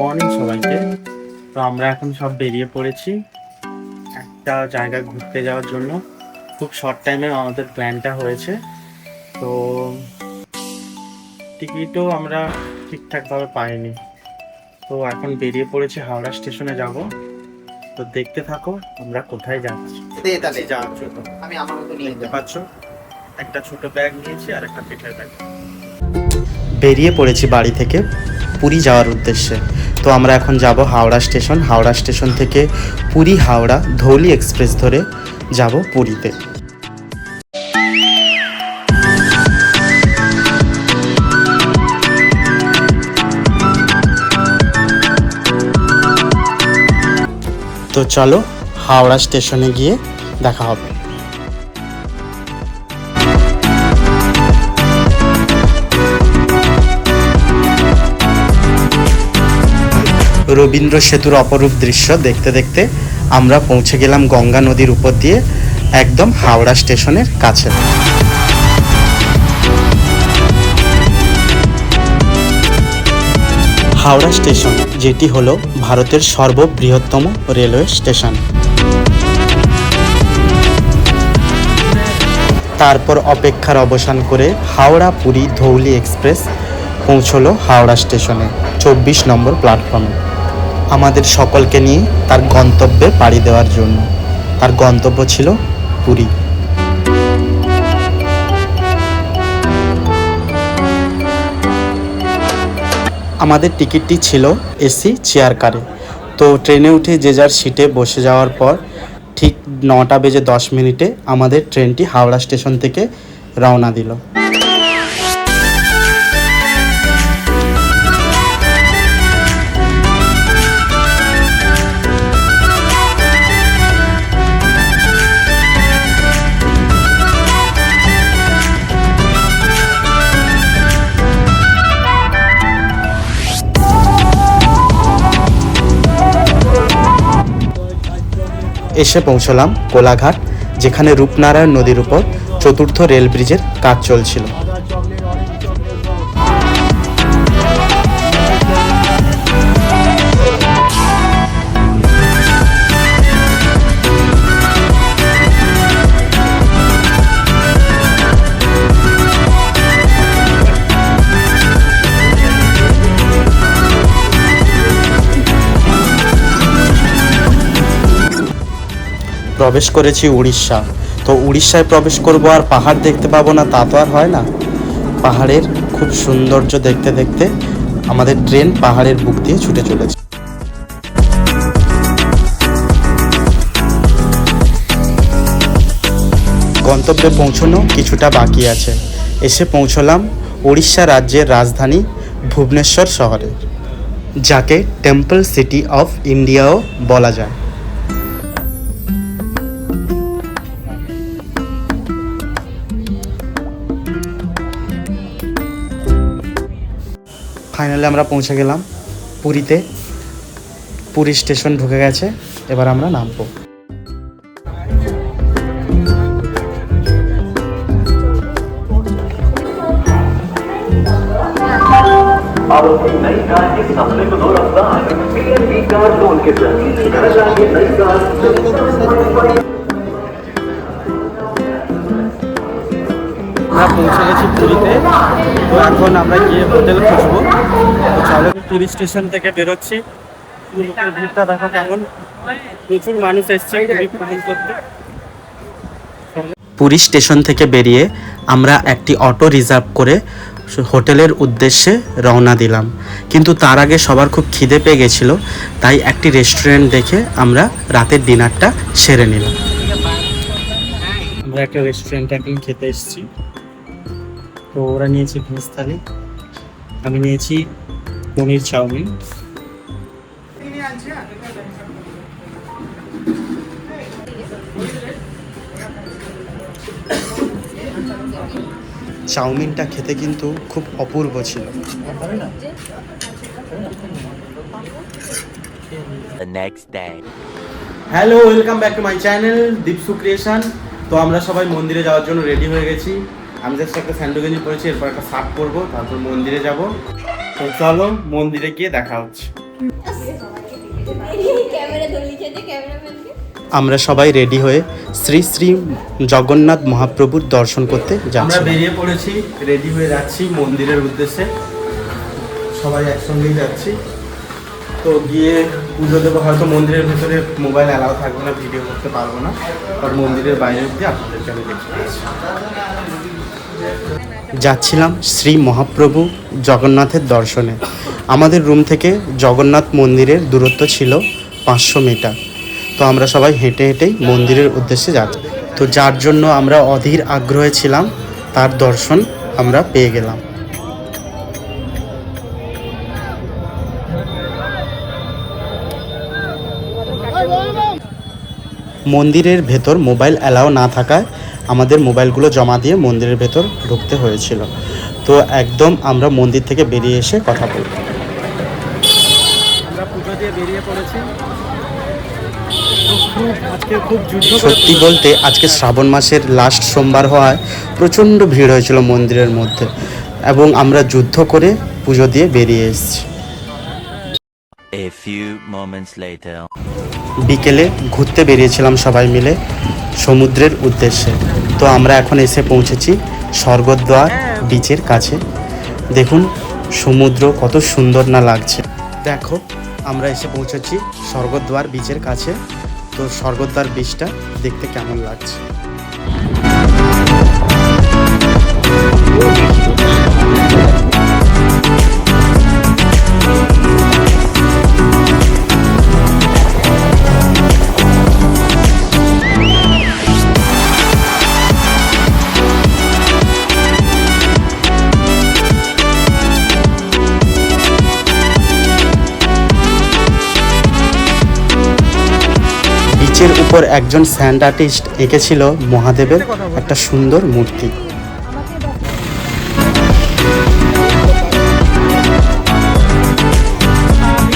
Morning সবাইকে। তো আমরা এখন সব বেরিয়ে পড়েছি একটা জায়গায় ঘুরতে যাওয়ার জন্য। খুব শর্ট টাইমে আমাদের প্ল্যানটা হয়েছে। তো টিকিটও আমরা ঠিকঠাকভাবে পাইনি। তো এখন বেরিয়ে পড়েছি, হাওড়া স্টেশনে যাব। তো দেখতে থাকো আমরা কোথায় যাচ্ছি। যাওয়ার জন্য আমি আমার মতো নিয়ে দেখতে পাচ্ছ, একটা ছোট ব্যাগ নিয়েছি আর একটা পিঠের ব্যাগ। বেরিয়ে পড়েছি বাড়ি থেকে পুরী যাওয়ার উদ্দেশ্যে। তো আমরা এখন যাব হাওড়া স্টেশন। হাওড়া স্টেশন থেকে পুরী হাওড়া ধৌলি এক্সপ্রেস ধরে যাব পুরীতে। তো চলো হাওড়া স্টেশনে গিয়ে দেখা হবে। রবীন্দ্র সেতুর অপরূপ দৃশ্য দেখতে দেখতে আমরা পৌঁছে গেলাম গঙ্গা নদীর উপর দিয়ে একদম হাওড়া স্টেশনের কাছে। হাওড়া স্টেশন, যেটি হলো ভারতের সর্ববৃহত্তম রেলওয়ে স্টেশন। তারপর অপেক্ষার অবসান করে হাওড়া পুরী ধৌলি এক্সপ্রেস পৌঁছলো হাওড়া স্টেশনে 24 নম্বর প্ল্যাটফর্মে, আমাদের সকলকে নিয়ে তার গন্তব্যে পাড়ি দেওয়ার জন্য। তার গন্তব্য ছিল পুরী। আমাদের টিকিটটি ছিল এসি চেয়ার কারে। তো ট্রেনে উঠে যে যার সিটে বসে যাওয়ার পর ঠিক 9:10 আমাদের ট্রেনটি হাওড়া স্টেশন থেকে রওনা দিল। এসে পৌঁছলাম কোলাঘাট, যেখানে রূপনারায়ণ নদীর উপর চতুর্থ রেল ব্রিজের কাজ চলছিল। প্রবেশ করেছি উড়িষ্যা। তো উড়িষ্যায় প্রবেশ করব আর পাহাড় দেখতে পাবো না, তা তো আর হয় না। পাহাড়ের খুব সৌন্দর্য দেখতে দেখতে আমাদের ট্রেন পাহাড়ের বুক দিয়ে ছুটে চলেছে। গন্তব্যে পৌঁছানো কিছুটা বাকি আছে। এসে পৌঁছলাম উড়িষ্যা রাজ্যের রাজধানী ভুবনেশ্বর শহরে, যাকে টেম্পল সিটি অফ ইন্ডিয়াও বলা যায়। ফাইনালি আমরা পৌঁছে গেলাম পুরীতে। পুরী স্টেশন ঢুকে গেছে, এবার আমরা নামবো। আমরা পৌঁছে গেছি পুরীতে। তো এখন আমরা গিয়ে হোটেল খুঁজবো। তো চলো, পুরী স্টেশন থেকে বেরোচ্ছি। ভিড়টা দেখো কেমন, প্রচুর মানুষ এসছে ভ্রমণ করতে। পুরী স্টেশন থেকে বেরিয়ে আমরা একটি অটো রিজার্ভ করে হোটেলের উদ্দেশ্যে রওনা দিলাম। কিন্তু তার আগে সবার খুব খিদে পেয়ে গেছিলো, তাই একটি রেস্টুরেন্ট দেখে আমরা রাতের ডিনারটা সেরে নিলাম। আমরা একটা রেস্টুরেন্টে এখন খেতে এসেছি। তো ওরা নিয়েছে ভেজ থালি, আমি নিয়েছি পনির চাউমিন। চাউমিনটা খেতে কিন্তু খুব অপূর্ব ছিল। Hello, welcome back to my channel Deepsu creation. তো আমরা সবাই মন্দিরে যাওয়ার জন্য রেডি হয়ে গেছি। আমি জাস্ট একটা স্যান্ডো গেঞ্জি পরেছি, এরপর একটা শার্ট পরবো, তারপর মন্দিরে যাব। তো চলো মন্দিরে গিয়ে দেখা হচ্ছে। ক্যামেরা ধরে লিখেছে ক্যামেরাম্যানকে। আমরা সবাই রেডি হয়ে শ্রী শ্রী জগন্নাথ মহাপ্রভুর দর্শন করতে আমরা যাচ্ছি। বেরিয়ে পড়েছি, রেডি হয়ে যাচ্ছি মন্দিরের উদ্দেশ্যে। সবাই একসঙ্গেই যাচ্ছি। তো গিয়ে পুজো দেবো। হয়তো মন্দিরের ভেতরে মোবাইল অ্যালাউ থাকবে না, ভিডিও করতে পারবো না, আর মন্দিরের বাইরে অব্দি আপনাদেরকে আমি দেখতে পাচ্ছি। যাচ্ছিলাম শ্রী মহাপ্রভু জগন্নাথের দর্শনে। আমাদের রুম থেকে জগন্নাথ মন্দিরের দূরত্ব ছিল 500 মিটার। তো আমরা সবাই হেঁটে হেঁটেই মন্দিরের উদ্দেশ্যে যাচ্ছি। তো যার জন্য আমরা অধীর আগ্রহে ছিলাম, তার দর্শন আমরা পেয়ে গেলাম। মন্দিরের ভেতর মোবাইল অ্যালাউ না থাকায় আমাদের মোবাইলগুলো জমা দিয়ে মন্দিরের ভেতর ঢুকতে হয়েছিল। তো একদম আমরা মন্দির থেকে বেরিয়ে এসে কথা বলব। আমরা পুজো দিয়ে বেরিয়ে পড়েছি। আজকে খুব যুদ্ধ সত্যি বলতে আজকে শ্রাবণ মাসের লাস্ট সোমবার হওয়ায় প্রচণ্ড ভিড় হয়েছিল মন্দিরের মধ্যে, এবং আমরা যুদ্ধ করে পুজো দিয়ে বেরিয়ে এসেছি। A few moments later. বিকেলে ঘুরতে বেরিয়েছিলাম সবাই মিলে সমুদ্রের উদ্দেশ্যে। তো আমরা এখন এসে পৌঁছেছি স্বর্গদ্বার বিচের কাছে। দেখুন সমুদ্র কত সুন্দর না লাগছে। দেখো আমরা এসে পৌঁছেছি স্বর্গদ্বার বিচের কাছে। তো স্বর্গদ্বার বিচটা দেখতে কেমন লাগছে। বিচের উপর একজন স্যান্ড আর্টিস্ট এঁকেছিল মহাদেবের একটা সুন্দর মূর্তি।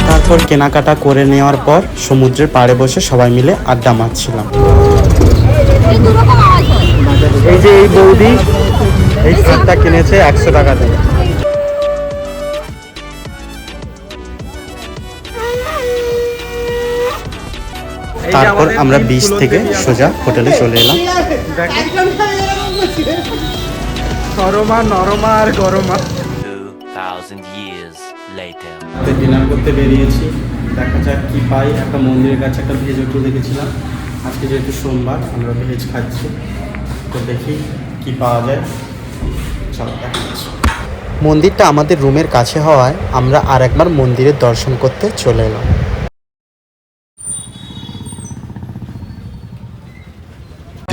তারপর কেনাকাটা করে নেওয়ার পর সমুদ্রের পাড়ে বসে সবাই মিলে আড্ডা মারছিলাম। এই যে এই বৌদি এই শার্টটা কিনেছে 100 টাকা দিয়ে। তারপর আমরা বিচ থেকে সোজা হোটেলে চলে এলাম। সরমা নরমা আর গরমা। 2000 years later. ডিনার করতে বেরিয়েছি, দেখা যাক কি পাই। একটা মন্দিরের কাছে একটা ভেজ হোটেল দেখেছিলাম। আজকে যেহেতু সোমবার আমরা ভেজ খাচ্ছি, তো দেখি কি পাওয়া যায়। চলো দেখা যাচ্ছে। মন্দিরটা আমাদের রুমের কাছে হওয়ায় আমরা আর একবার মন্দিরের দর্শন করতে চলে এলাম।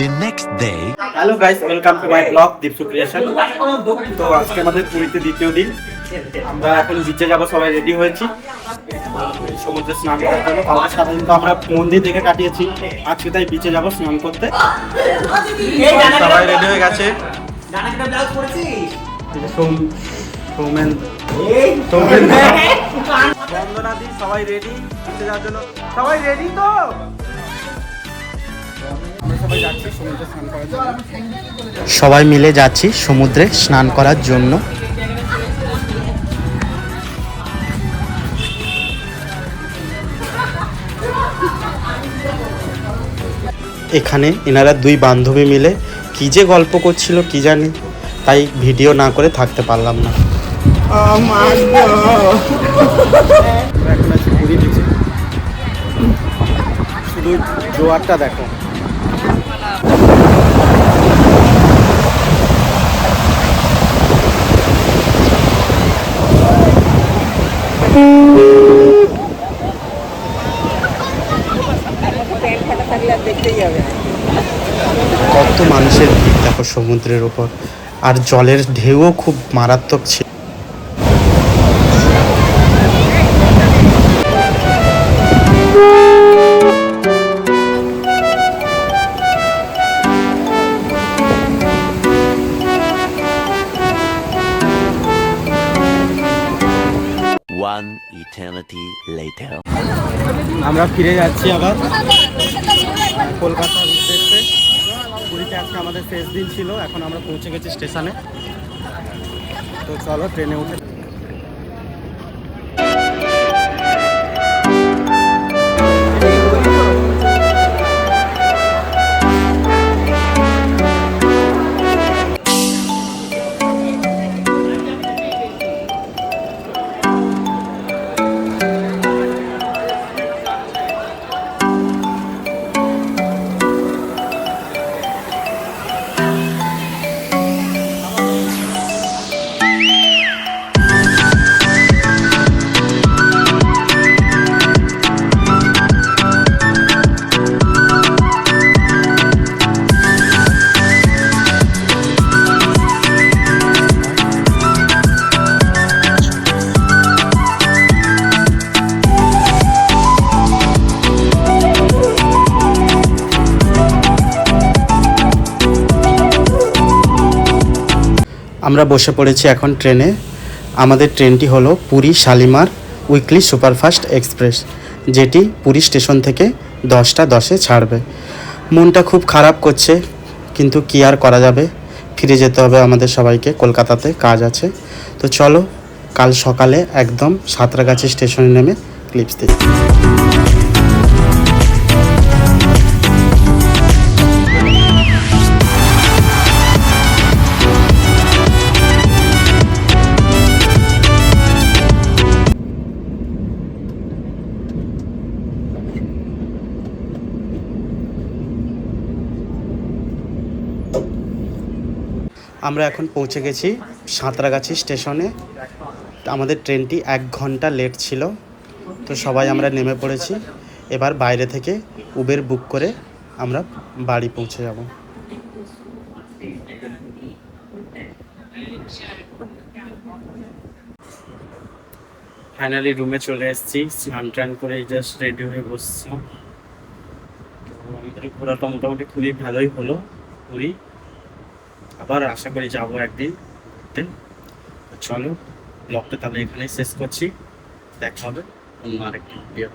The next day. Hello guys, welcome to my blog Deepsu creation. তো আজকে আমাদের পুরীতে দ্বিতীয় দিন। আমরা এখন বিচে যাব, সবাই রেডি হয়েছি সমুদ্রে স্নান করার জন্য। কালকে সারাদিন তো আমরা মন্দির দেখে কাটিয়েছি, আজকে তাই বিচে যাব স্নান করতে। সবাই রেডি হয়ে গেছে। বন্দনাদি সবাই রেডি বিচে যাওয়ার জন্য। সবাই রেডি তো? আমরা সবাই যাচ্ছি সমুদ্রে স্নান করার জন্য। সবাই মিলে যাচ্ছি সমুদ্রে স্নান করার জন্য। এখানে এনারা দুই বান্ধবী মিলে কি যে গল্প করছিল কি জানি, তাই ভিডিও না করে থাকতে পারলাম না। আমরা এখন আছি পুরী বিচে। শুধু জোয়ারটা দেখো। কত মানুষের ভিড় দেখো সমুদ্রের উপর, আর জলের ঢেউও খুব মারাত্মক ছিল। One eternity later. আমরা ফিরে যাচ্ছি আবার কলকাতার উদ্দেশ্যে। পুরীতে আজকে আমাদের শেষ দিন ছিল, এখন আমরা পৌঁছে গেছি স্টেশনে। তো চলো ট্রেনে উঠে। আমরা বসে পড়েছি এখন ট্রেনে। আমাদের ট্রেনটি হলো Puri Shalimar weekly superfast express, যেটি পুরী স্টেশন থেকে 10:10 ছাড়বে। মনটা খুব খারাপ করছে, কিন্তু কি আর করা যাবে, ফিরে যেতে হবে আমাদের সবাইকে, কলকাতাতে কাজ আছে। তো চলো কাল সকালে একদম সাঁতরাগাছি স্টেশনে নেমে ক্লিপস দিই। আমরা এখন পৌঁছে গেছি সাঁতরাগাছি স্টেশনে। আমাদের ট্রেনটি 1 ঘন্টা লেট ছিল, তো সবাই আমরা নেমে পড়েছি। এবার বাইরে থেকে উবের বুক করে আমরা বাড়ি পৌঁছে যাব। ফাইনালি রুমে চলে এসেছি, স্নান টান করে জাস্ট রেডি হয়ে বসছি। তো আমাদের ঘোরাটা মোটামুটি খুবই ভালোই হলো পুরী। আবার আশা করি যাবো একদিন ঘুরতে। তো চলো ব্লগটা তাহলে এখানেই শেষ করছি, দেখা হবে অন্য আরেকটি ভিডিও।